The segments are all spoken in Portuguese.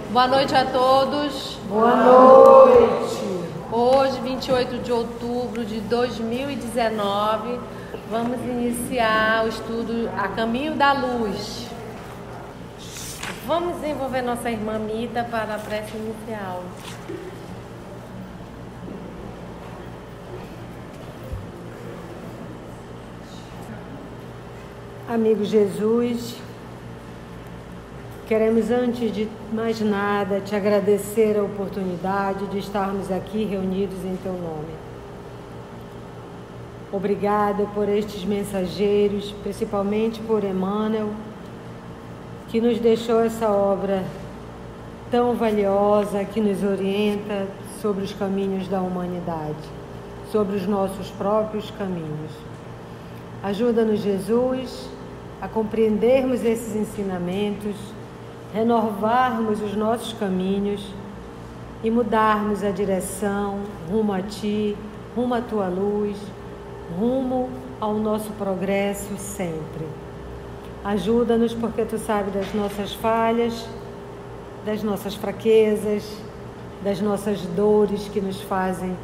Boa noite a todos. Boa noite. Hoje, 28 de outubro de 2019, vamos iniciar o estudo A Caminho da Luz. Vamos envolver nossa irmã Mita para a prece inicial. Amigo Jesus, queremos, antes de mais nada, te agradecer a oportunidade de estarmos aqui reunidos em teu nome. Obrigada por estes mensageiros, principalmente por Emmanuel, que nos deixou essa obra tão valiosa, que nos orienta sobre os caminhos da humanidade, sobre os nossos próprios caminhos. Ajuda-nos, Jesus, a compreendermos esses ensinamentos, renovarmos os nossos caminhos e mudarmos a direção rumo a Ti, rumo à Tua luz, rumo ao nosso progresso sempre. Ajuda-nos porque Tu sabes das nossas falhas, das nossas fraquezas, das nossas dores que nos fazem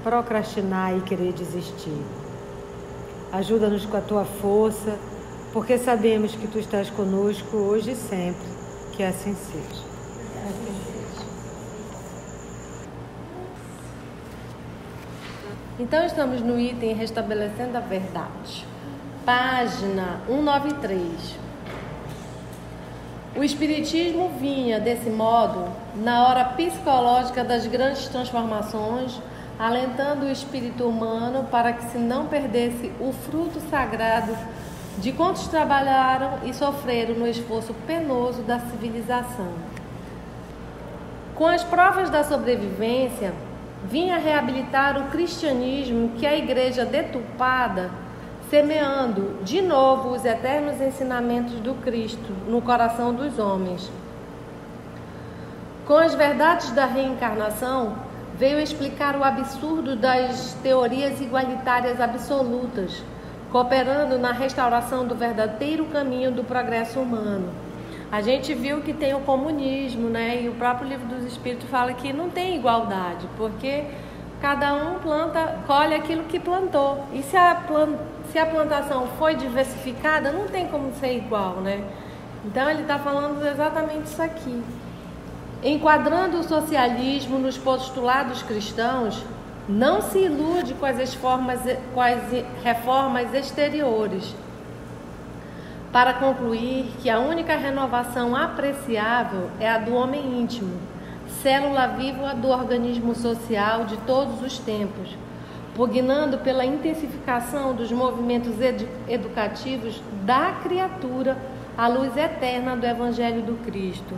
procrastinar e querer desistir. Ajuda-nos com a Tua força, porque sabemos que Tu estás conosco hoje e sempre. Que assim seja. Então, estamos no item Restabelecendo a Verdade, página 193. O Espiritismo vinha, desse modo, na hora psicológica das grandes transformações, alentando o espírito humano para que se não perdesse o fruto sagrado de quantos trabalharam e sofreram no esforço penoso da civilização. Com as provas da sobrevivência, vinha reabilitar o cristianismo que a Igreja deturpada, semeando de novo os eternos ensinamentos do Cristo no coração dos homens. Com as verdades da reencarnação, veio explicar o absurdo das teorias igualitárias absolutas, cooperando na restauração do verdadeiro caminho do progresso humano. A gente viu que tem o comunismo, né? E o próprio Livro dos Espíritos fala que não tem igualdade, porque cada um colhe aquilo que plantou. E se a plantação foi diversificada, não tem como ser igual, né? Então ele está falando exatamente isso aqui. Enquadrando o socialismo nos postulados cristãos, não se ilude com as reformas exteriores, para concluir que a única renovação apreciável é a do homem íntimo, célula viva do organismo social de todos os tempos, pugnando pela intensificação dos movimentos educativos da criatura à luz eterna do Evangelho do Cristo.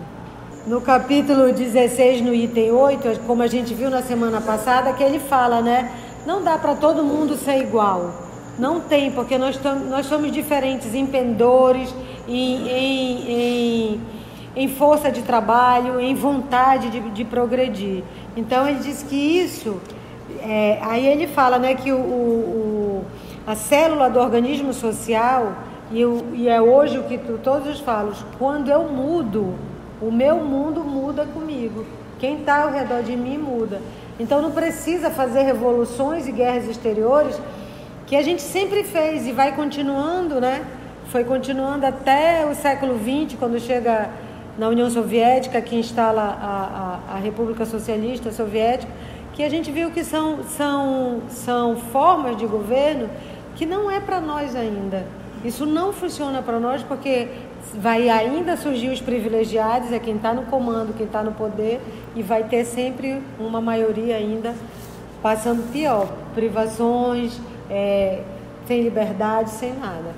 No capítulo 16, no item 8, como a gente viu na semana passada, que ele fala, né? Não dá para todo mundo ser igual. Não tem, porque nós somos diferentes em pendores, em força de trabalho, em vontade de progredir. Então ele diz que isso, aí ele fala, né, que a célula do organismo social, e é hoje o que todos falam, quando eu mudo, o meu mundo muda comigo. Quem está ao redor de mim muda. Então não precisa fazer revoluções e guerras exteriores, que a gente sempre fez e vai continuando, né? Foi continuando até o século XX, quando chega na União Soviética, que instala a República Socialista Soviética, que a gente viu que são formas de governo que não é para nós ainda. Isso não funciona para nós, porque vai ainda surgir os privilegiados, é quem está no comando, quem está no poder, e vai ter sempre uma maioria ainda passando pior, privações, sem liberdade, sem nada.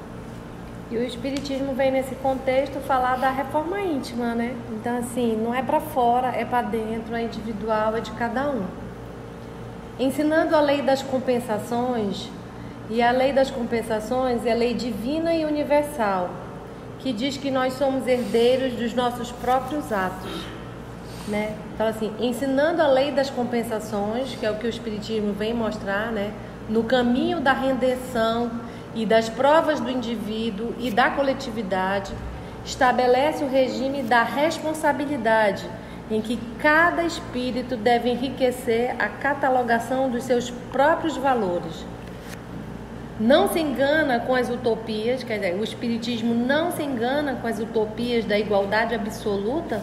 E o Espiritismo vem nesse contexto falar da reforma íntima, né? Então, assim, não é para fora, é para dentro, é individual, é de cada um. ensinando a lei das compensações, e a lei das compensações é a lei divina e universal, que diz que nós somos herdeiros dos nossos próprios atos, né? Então, assim, ensinando a lei das compensações, que é o que o Espiritismo vem mostrar, né? No caminho da redenção e das provas do indivíduo e da coletividade, estabelece o regime da responsabilidade, em que cada espírito deve enriquecer a catalogação dos seus próprios valores. Não se engana com as utopias, quer dizer, o Espiritismo não se engana com as utopias da igualdade absoluta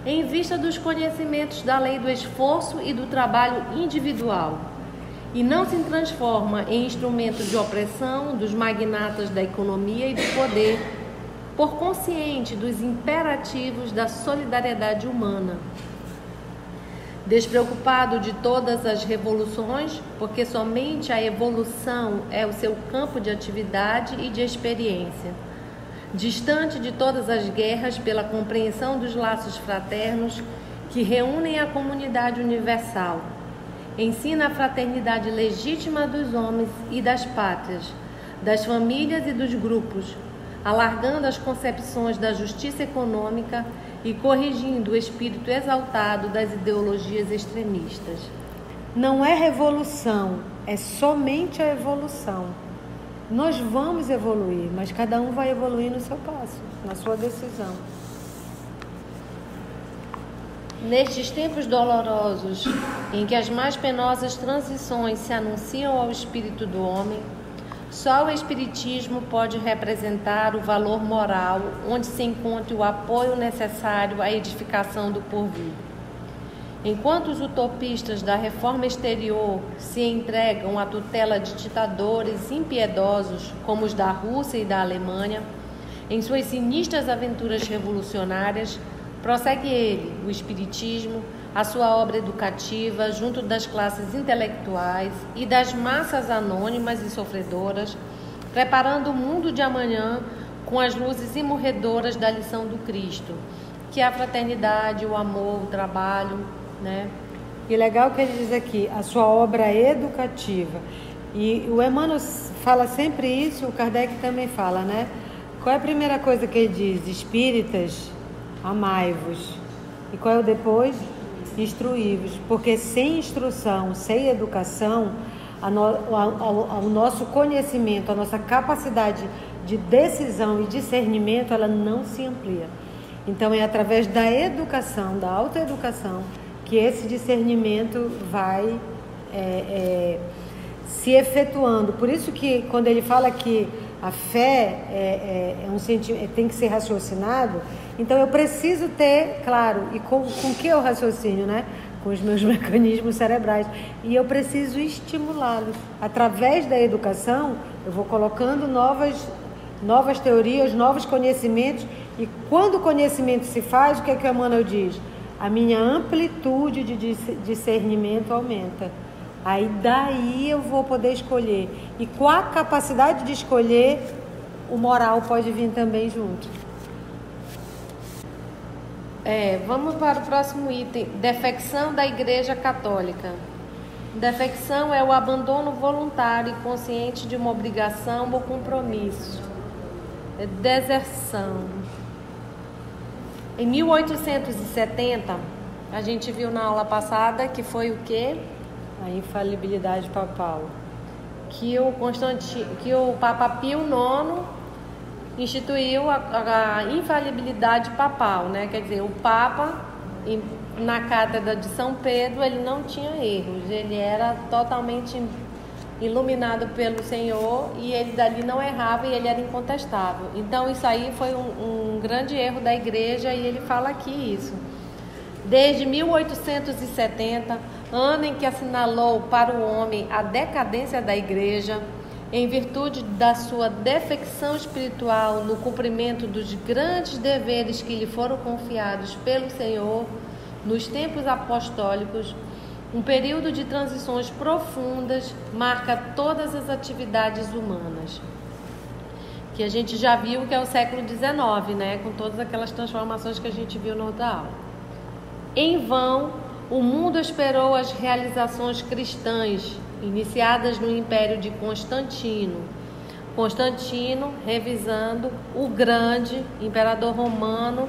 em vista dos conhecimentos da lei do esforço e do trabalho individual, e não se transforma em instrumento de opressão dos magnatas da economia e do poder, por consciente dos imperativos da solidariedade humana. Despreocupado de todas as revoluções, porque somente a evolução é o seu campo de atividade e de experiência. Distante de todas as guerras pela compreensão dos laços fraternos que reúnem a comunidade universal. Ensina a fraternidade legítima dos homens e das pátrias, das famílias e dos grupos, alargando as concepções da justiça econômica e corrigindo o espírito exaltado das ideologias extremistas. Não é revolução, é somente a evolução. Nós vamos evoluir, mas cada um vai evoluir no seu passo, na sua decisão. Nestes tempos dolorosos, em que as mais penosas transições se anunciam ao espírito do homem, só o Espiritismo pode representar o valor moral onde se encontre o apoio necessário à edificação do porvir. Enquanto os utopistas da reforma exterior se entregam à tutela de ditadores impiedosos como os da Rússia e da Alemanha, em suas sinistras aventuras revolucionárias, prossegue ele, o Espiritismo, a sua obra educativa junto das classes intelectuais e das massas anônimas e sofredoras, preparando o mundo de amanhã com as luzes imorredoras da lição do Cristo, que é a fraternidade, o amor, o trabalho, né? E legal que ele diz aqui, a sua obra educativa. E o Emmanuel fala sempre isso, o Kardec também fala, né? Qual é a primeira coisa que ele diz? Espíritas, amai-vos. E qual é o depois? Instruí-vos. Porque sem instrução, sem educação, o nosso conhecimento, a nossa capacidade de decisão e discernimento, ela não se amplia. Então é através da educação, da autoeducação, que esse discernimento vai se efetuando. Por isso que quando ele fala que a fé é um sentimento, tem que ser raciocinado, então eu preciso ter, claro, e com que eu raciocínio, né? Com os meus mecanismos cerebrais. E eu preciso estimulá-los. Através da educação, eu vou colocando novas teorias, novos conhecimentos, e quando o conhecimento se faz, o que é que o Emmanuel diz? A minha amplitude de discernimento aumenta. Aí daí eu vou poder escolher. E com a capacidade de escolher, o moral pode vir também junto. Vamos para o próximo item. Defecção da Igreja Católica. Defecção é o abandono voluntário e consciente de uma obrigação ou compromisso. Deserção. Em 1870, a gente viu na aula passada que foi o quê? A infalibilidade papal. Que o Papa Pio IX instituiu a infalibilidade papal, né? Quer dizer, o Papa, na cátedra de São Pedro, ele não tinha erros, ele era totalmente iluminado pelo Senhor e ele dali não errava e ele era incontestável. Então isso aí foi um grande erro da igreja e ele fala aqui isso. Desde 1870, ano em que assinalou para o homem a decadência da igreja, em virtude da sua defecção espiritual no cumprimento dos grandes deveres que lhe foram confiados pelo Senhor nos tempos apostólicos, um período de transições profundas marca todas as atividades humanas. Que a gente já viu que é o século XIX, né? Com todas aquelas transformações que a gente viu na outra aula. Em vão, o mundo esperou as realizações cristãs iniciadas no Império de Constantino. Constantino, revisando, o grande imperador romano,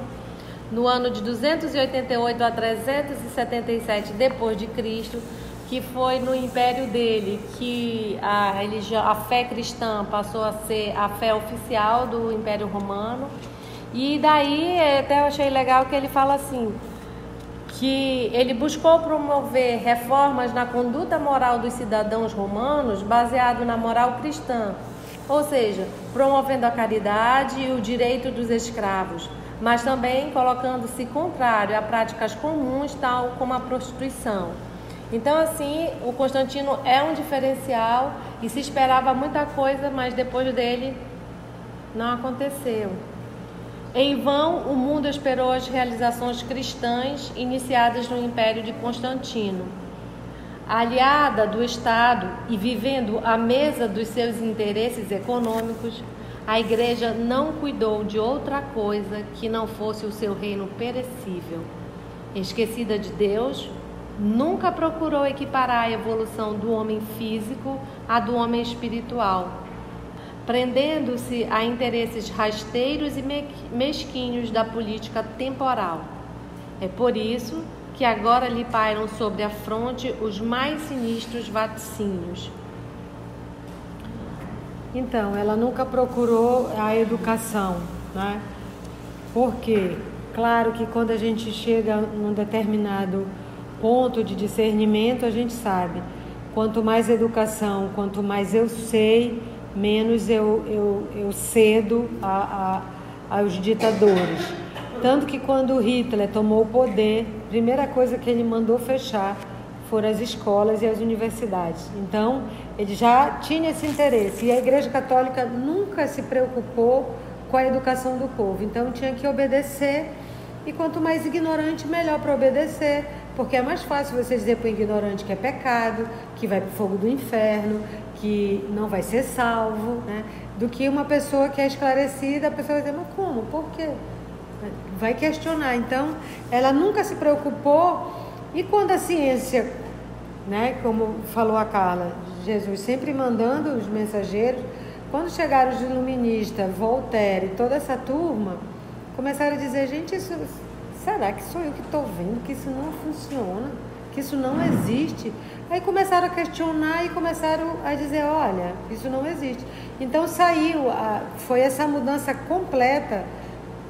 no ano de 288 a 377 depois de Cristo, que foi no império dele que a fé cristã passou a ser a fé oficial do Império Romano. E daí até eu achei legal que ele fala assim, que ele buscou promover reformas na conduta moral dos cidadãos romanos baseado na moral cristã, ou seja, promovendo a caridade e o direito dos escravos, mas também colocando-se contrário a práticas comuns, tal como a prostituição. Então, assim, o Constantino é um diferencial e se esperava muita coisa, mas depois dele não aconteceu. Em vão, o mundo esperou as realizações cristãs iniciadas no Império de Constantino. Aliada do Estado e vivendo à mesa dos seus interesses econômicos, a Igreja não cuidou de outra coisa que não fosse o seu reino perecível. Esquecida de Deus, nunca procurou equiparar a evolução do homem físico à do homem espiritual, prendendo-se a interesses rasteiros e mesquinhos da política temporal. É por isso que agora lhe pairam sobre a fronte os mais sinistros vaticínios. Então, ela nunca procurou a educação, né? Porque, claro que quando a gente chega num determinado ponto de discernimento, a gente sabe, quanto mais educação, quanto mais eu sei, menos eu cedo aos ditadores. Tanto que quando Hitler tomou o poder, a primeira coisa que ele mandou fechar foram as escolas e as universidades. Então, ele já tinha esse interesse. E a Igreja Católica nunca se preocupou com a educação do povo. Então, tinha que obedecer. E quanto mais ignorante, melhor para obedecer. Porque é mais fácil você dizer para o ignorante que é pecado, que vai para o fogo do inferno, que não vai ser salvo, né? Do que uma pessoa que é esclarecida, a pessoa vai dizer, mas como? Por quê? Vai questionar. Então, ela nunca se preocupou. E quando a ciência, né, como falou a Carla, Jesus sempre mandando os mensageiros, quando chegaram os iluministas, Voltaire e toda essa turma, começaram a dizer, gente, isso, será que sou eu que estou vendo que isso não funciona, que isso não existe? Aí começaram a questionar e começaram a dizer, olha, isso não existe. Então foi essa mudança completa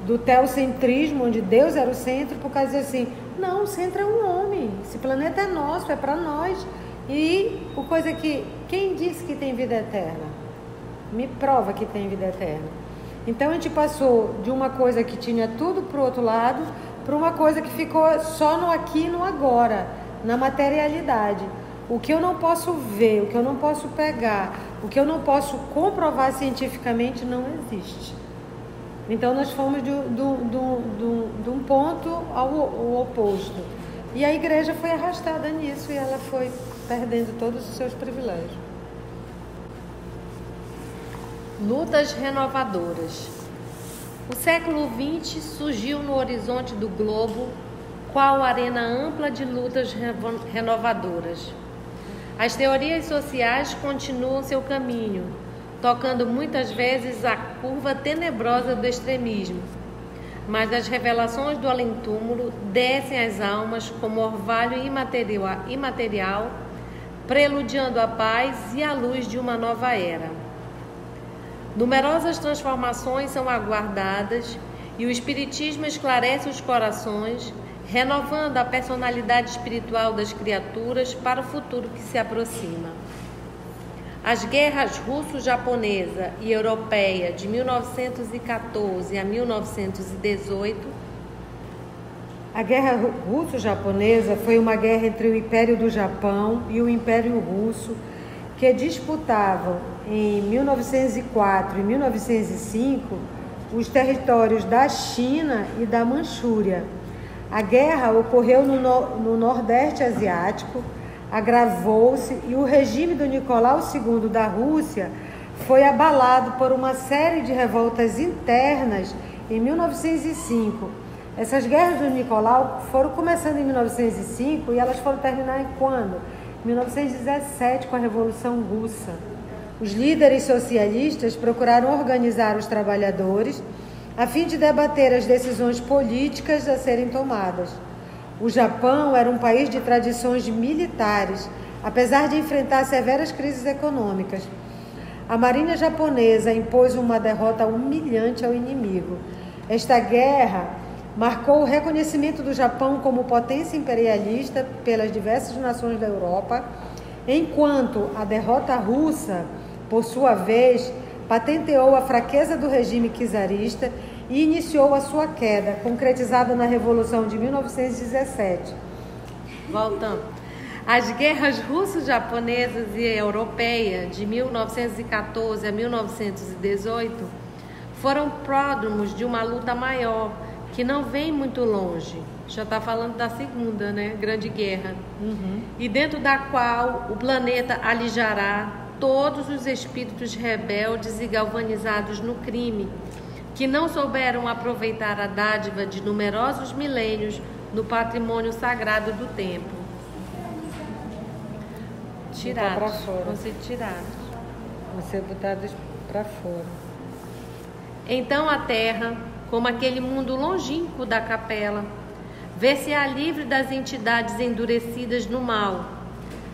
do teocentrismo, onde Deus era o centro, por causa de assim, não, o centro é um homem, esse planeta é nosso, é para nós. E o coisa que, quem disse que tem vida eterna? Me prova que tem vida eterna. Então a gente passou de uma coisa que tinha tudo para o outro lado, para uma coisa que ficou só no aqui e no agora, na materialidade. O que eu não posso ver, o que eu não posso pegar, o que eu não posso comprovar cientificamente não existe. Então nós fomos de um ponto ao oposto. E a igreja foi arrastada nisso e ela foi perdendo todos os seus privilégios. Lutas renovadoras. O século XX surgiu no horizonte do globo qual arena ampla de lutas renovadoras. As teorias sociais continuam seu caminho, tocando muitas vezes a curva tenebrosa do extremismo, mas as revelações do além-túmulo descem às almas como orvalho imaterial, preludiando a paz e a luz de uma nova era. Numerosas transformações são aguardadas e o Espiritismo esclarece os corações, renovando a personalidade espiritual das criaturas para o futuro que se aproxima. As guerras russo-japonesa e europeia de 1914 a 1918. A guerra russo-japonesa foi uma guerra entre o Império do Japão e o Império Russo, que disputavam em 1904 e 1905 os territórios da China e da Manchúria. A guerra ocorreu no Nordeste Asiático, agravou-se e o regime do Nicolau II da Rússia foi abalado por uma série de revoltas internas em 1905, Essas guerras do Nicolau foram começando em 1905 e elas foram terminar em quando? 1917, com a Revolução Russa. Os líderes socialistas procuraram organizar os trabalhadores a fim de debater as decisões políticas a serem tomadas. O Japão era um país de tradições militares, apesar de enfrentar severas crises econômicas. A marinha japonesa impôs uma derrota humilhante ao inimigo. Esta guerra marcou o reconhecimento do Japão como potência imperialista pelas diversas nações da Europa, enquanto a derrota russa, por sua vez, patenteou a fraqueza do regime czarista e iniciou a sua queda, concretizada na Revolução de 1917. Voltando. As guerras russo-japonesas e europeias de 1914 a 1918 foram pródromos de uma luta maior, que não vem muito longe. Já está falando da segunda, né? Grande Guerra. E dentro da qual o planeta alijará todos os espíritos rebeldes e galvanizados no crime, que não souberam aproveitar a dádiva de numerosos milênios no patrimônio sagrado do tempo. Tirados. Vão ser tirados. Vão ser botados para fora. Então a terra, como aquele mundo longínquo da capela, vê-se-á livre das entidades endurecidas no mal,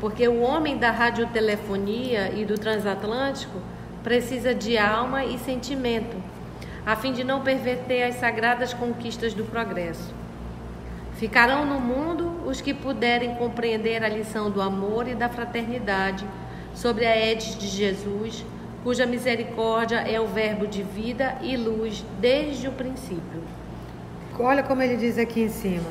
porque o homem da radiotelefonia e do transatlântico precisa de alma e sentimento, a fim de não perverter as sagradas conquistas do progresso. Ficarão no mundo os que puderem compreender a lição do amor e da fraternidade sobre a égide de Jesus, cuja misericórdia é o verbo de vida e luz desde o princípio. Olha como ele diz aqui em cima.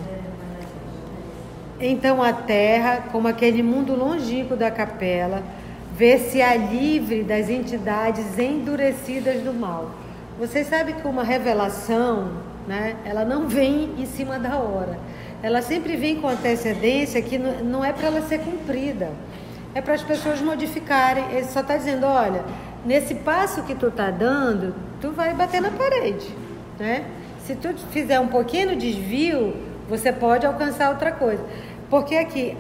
Então a terra, como aquele mundo longínquo da capela, vê-se-á livre das entidades endurecidas do mal. Vocês sabem que uma revelação, né, ela não vem em cima da hora. Ela sempre vem com antecedência, que não é para ela ser cumprida. É para as pessoas modificarem. Ele só está dizendo, olha, nesse passo que tu está dando, tu vai bater na parede, né? Se tu fizer um pequeno desvio, você pode alcançar outra coisa. Porque aqui,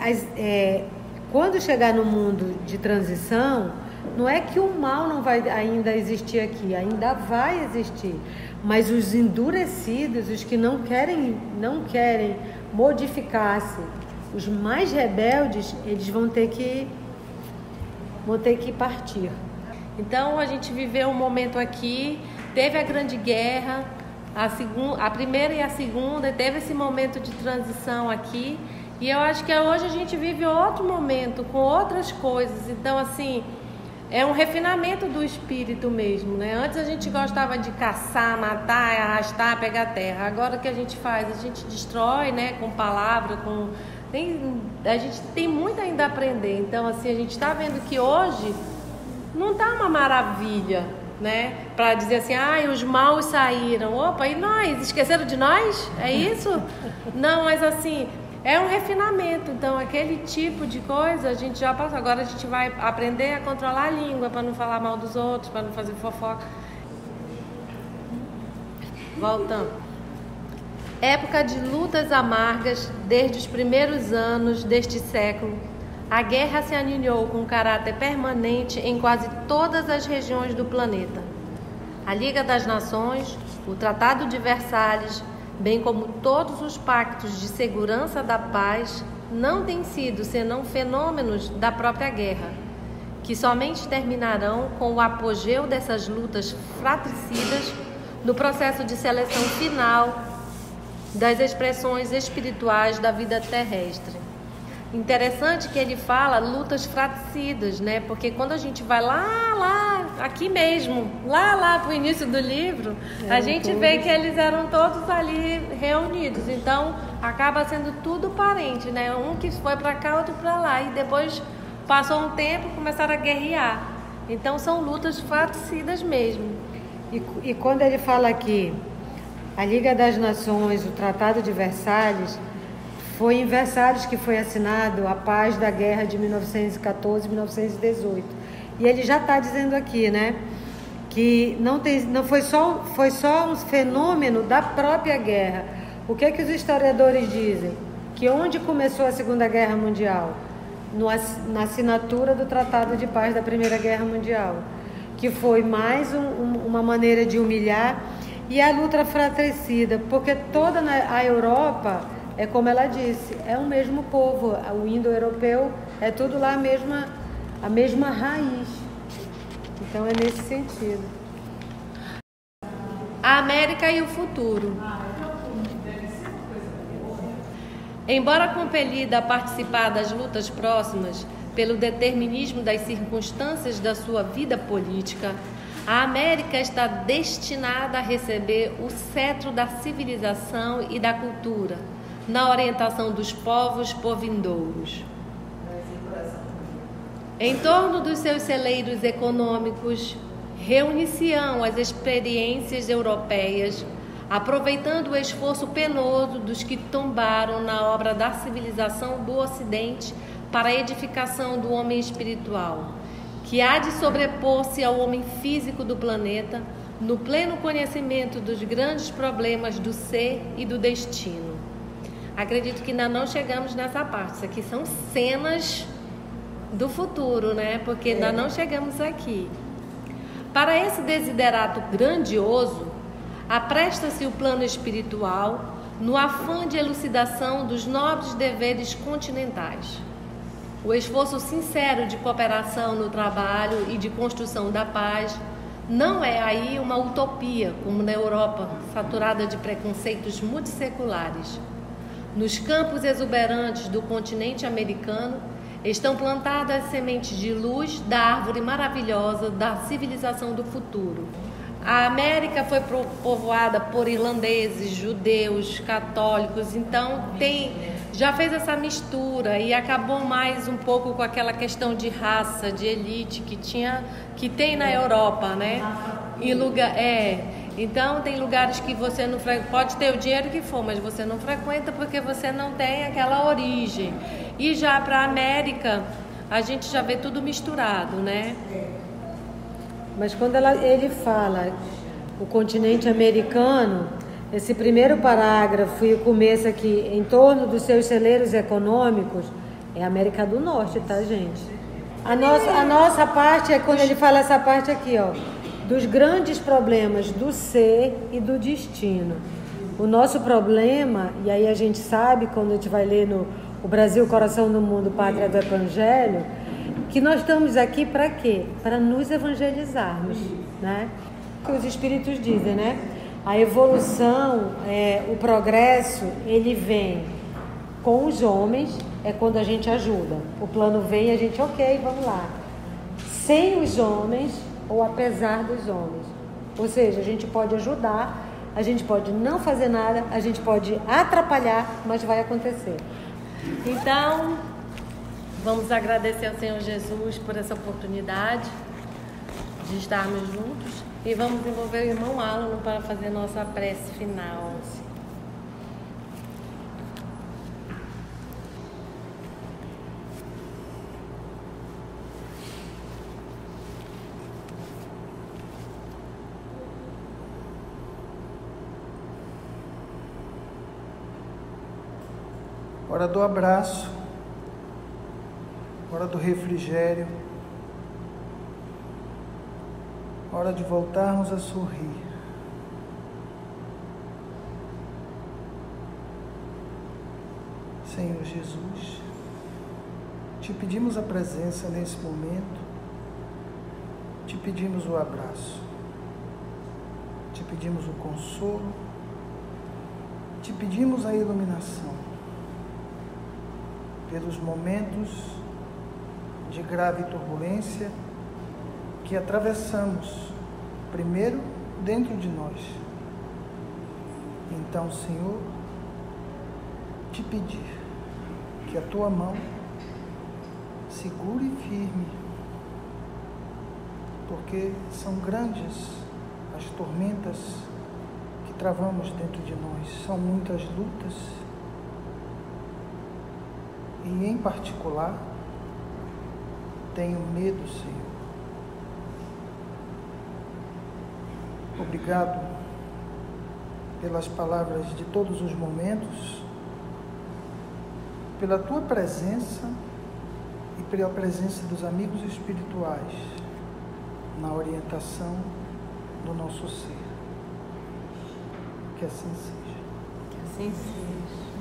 quando chegar no mundo de transição, não é que o mal não vai ainda existir aqui, ainda vai existir. Mas os endurecidos, os que não querem modificar-se, os mais rebeldes, eles vão ter que partir. Então a gente viveu um momento aqui, teve a Grande Guerra, a primeira e a segunda, teve esse momento de transição aqui, e eu acho que hoje a gente vive outro momento, com outras coisas. Então, assim, é um refinamento do espírito mesmo, né? Antes a gente gostava de caçar, matar, arrastar, pegar terra. Agora o que a gente faz? A gente destrói, né? Com palavra, a gente tem muito ainda a aprender. Então, assim, a gente está vendo que hoje não está uma maravilha, né? Para dizer assim, os maus saíram. Opa, e nós? Esqueceram de nós? É isso? Não, mas assim, é um refinamento. Então, aquele tipo de coisa a gente já passou. Agora a gente vai aprender a controlar a língua para não falar mal dos outros, para não fazer fofoca. Voltando. Época de lutas amargas desde os primeiros anos deste século. A guerra se aninhou com caráter permanente em quase todas as regiões do planeta. A Liga das Nações, o Tratado de Versalhes, bem como todos os pactos de segurança da paz, não têm sido senão fenômenos da própria guerra, que somente terminarão com o apogeu dessas lutas fratricidas no processo de seleção final das expressões espirituais da vida terrestre. Interessante que ele fala lutas fratricidas, né? Porque quando a gente vai aqui mesmo, lá pro início do livro, a gente vê que eles eram todos ali reunidos. Então, acaba sendo tudo parente, né? Um que foi para cá, outro para lá. E depois passou um tempo e começaram a guerrear. Então, são lutas fratricidas mesmo. E quando ele fala aqui, a Liga das Nações, o Tratado de Versalhes, foi em Versalhes que foi assinado a paz da guerra de 1914 e 1918. E ele já está dizendo aqui, né, que não foi só um fenômeno da própria guerra, O que é que os historiadores dizem? Que onde começou a Segunda Guerra Mundial? Na assinatura do Tratado de Paz da Primeira Guerra Mundial, que foi mais uma maneira de humilhar, e a luta fratricida, porque toda a Europa, é como ela disse, é o mesmo povo, o indo-europeu é tudo lá a mesma raiz. Então é nesse sentido. A América e o futuro. Embora compelida a participar das lutas próximas pelo determinismo das circunstâncias da sua vida política, a América está destinada a receber o cetro da civilização e da cultura na orientação dos povos por vindouros. Em torno dos seus celeiros econômicos, reunir-se-ão as experiências europeias, aproveitando o esforço penoso dos que tombaram na obra da civilização do Ocidente para a edificação do homem espiritual, que há de sobrepor-se ao homem físico do planeta, no pleno conhecimento dos grandes problemas do ser e do destino. Acredito que ainda não chegamos nessa parte. Isso aqui são cenas do futuro, né? Porque ainda não chegamos aqui. Para esse desiderato grandioso, apresta-se o plano espiritual no afã de elucidação dos nobres deveres continentais. O esforço sincero de cooperação no trabalho e de construção da paz não é aí uma utopia, como na Europa, saturada de preconceitos multisseculares. Nos campos exuberantes do continente americano estão plantadas as sementes de luz da árvore maravilhosa da civilização do futuro. A América foi povoada por irlandeses, judeus, católicos, então já fez essa mistura e acabou mais um pouco com aquela questão de raça, de elite que tem na Europa, né? Então tem lugares que você não pode ter o dinheiro que for, mas você não frequenta porque você não tem aquela origem. E já para a América a gente já vê tudo misturado, né? Mas quando ele fala o continente americano, esse primeiro parágrafo e o começo aqui, em torno dos seus celeiros econômicos, é a América do Norte, tá, gente? A nossa parte é quando ele fala essa parte aqui, ó, dos grandes problemas do ser e do destino. O nosso problema, e aí a gente sabe, quando a gente vai ler no O Brasil, Coração do Mundo, Pátria do Evangelho, que nós estamos aqui para quê? Para nos evangelizarmos, né? O que os espíritos dizem, né? A evolução, o progresso, ele vem com os homens, é quando a gente ajuda. O plano vem e a gente, ok, vamos lá. Sem os homens ou apesar dos homens. Ou seja, a gente pode ajudar, a gente pode não fazer nada, a gente pode atrapalhar, mas vai acontecer. Então, vamos agradecer ao Senhor Jesus por essa oportunidade de estarmos juntos e vamos envolver o irmão Alan para fazer nossa prece final. Hora do abraço, hora do refrigério, hora de voltarmos a sorrir. Senhor Jesus, te pedimos a presença nesse momento, te pedimos o abraço, te pedimos o consolo, te pedimos a iluminação. Pelos momentos de grave turbulência que atravessamos, primeiro dentro de nós. Então, Senhor, te pedir que a tua mão segure firme, porque são grandes as tormentas que travamos dentro de nós, são muitas lutas. E, em particular, tenho medo, Senhor. pelas palavras de todos os momentos, pela tua presença e pela presença dos amigos espirituais na orientação do nosso ser. Que assim seja. Que assim seja.